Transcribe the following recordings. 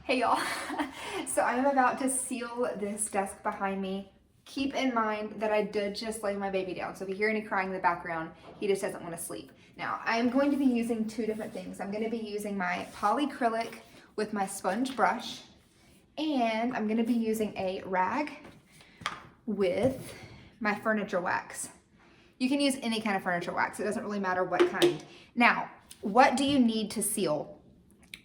Hey y'all, so I'm about to seal this desk behind me. Keep in mind that I did just lay my baby down, so if you hear any crying in the background, he just doesn't want to sleep. Now, I'm going to be using two different things. I'm going to be using my Polycrylic with my sponge brush, and I'm going to be using a rag with my furniture wax. You can use any kind of furniture wax, it doesn't really matter what kind. Now, what do you need to seal?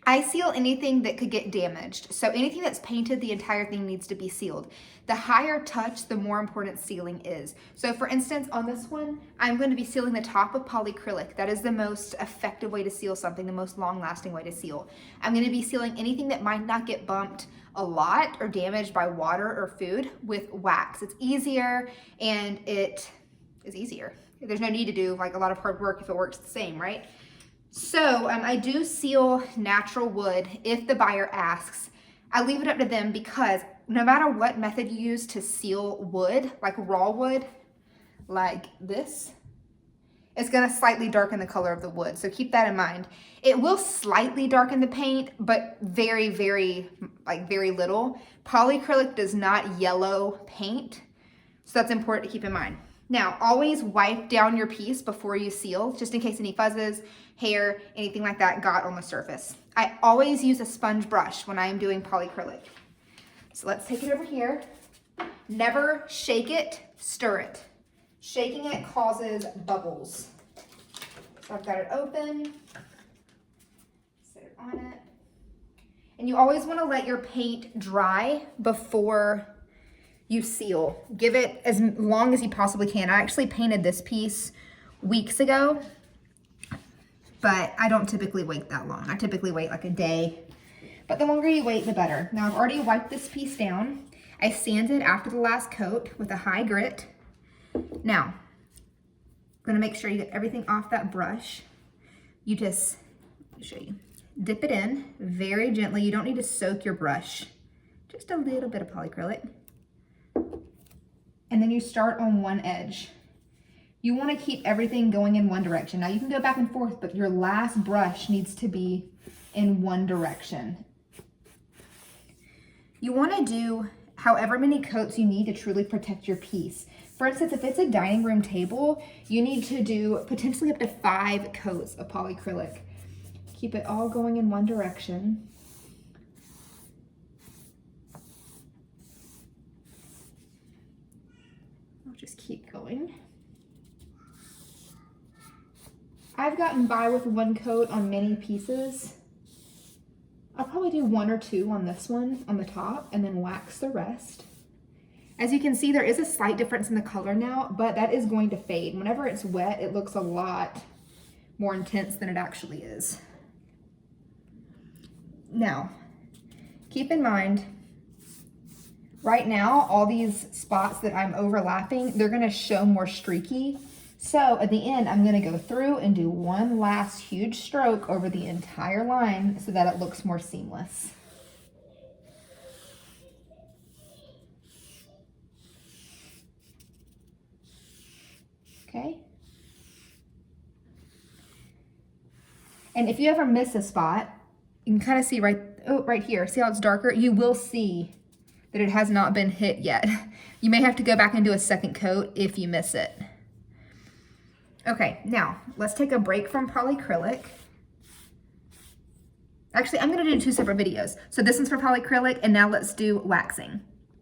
I seal anything that could get damaged. So anything that's painted, the entire thing needs to be sealed. The higher touch, the more important sealing is. So for instance, on this one, I'm going to be sealing the top of polycrylic. That is the most effective way to seal something, the most long-lasting way to seal. I'm going to be sealing anything that might not get bumped a lot or damaged by water or food with wax. It's easier and it is easier. There's no need to do like a lot of hard work if it works the same, right? So I do seal natural wood if the buyer asks. I leave it up to them because no matter what method you use to seal wood, like raw wood, like this, it's gonna slightly darken the color of the wood. So keep that in mind. It will slightly darken the paint, but very, very little. Polycrylic does not yellow paint, so that's important to keep in mind. Now, always wipe down your piece before you seal, just in case any fuzzes, hair, anything like that got on the surface. I always use a sponge brush when I am doing polycrylic. So let's take it over here. Never shake it, stir it. Shaking it causes bubbles. So I've got it open, set it on it. And you always want to let your paint dry before you seal. Give it as long as you possibly can. I actually painted this piece weeks ago, but I don't typically wait that long. I typically wait like a day, but the longer you wait, the better. Now I've already wiped this piece down. I sanded after the last coat with a high grit. Now, I'm gonna make sure you get everything off that brush. You just, let me show you, dip it in very gently. You don't need to soak your brush. Just a little bit of polycrylic. And then you start on one edge. You want to keep everything going in one direction. Now you can go back and forth, but your last brush needs to be in one direction. You want to do however many coats you need to truly protect your piece. For instance, if it's a dining room table, you need to do potentially up to 5 coats of polycrylic. Keep it all going in one direction. Just keep going. I've gotten by with 1 coat on many pieces. I'll probably do 1 or 2 on this one on the top and then wax the rest. As you can see, there is a slight difference in the color now, but that is going to fade. Whenever it's wet, it looks a lot more intense than it actually is. Now, keep in mind, right now, all these spots that I'm overlapping, they're gonna show more streaky. So at the end, I'm gonna go through and do one last huge stroke over the entire line so that it looks more seamless. Okay. And if you ever miss a spot, you can kind of see right here, see how it's darker? You will see that it has not been hit yet. You may have to go back and do a second coat if you miss it. Okay, now let's take a break from polycrylic. Actually, I'm gonna do 2 separate videos. So this one's for polycrylic and now let's do waxing.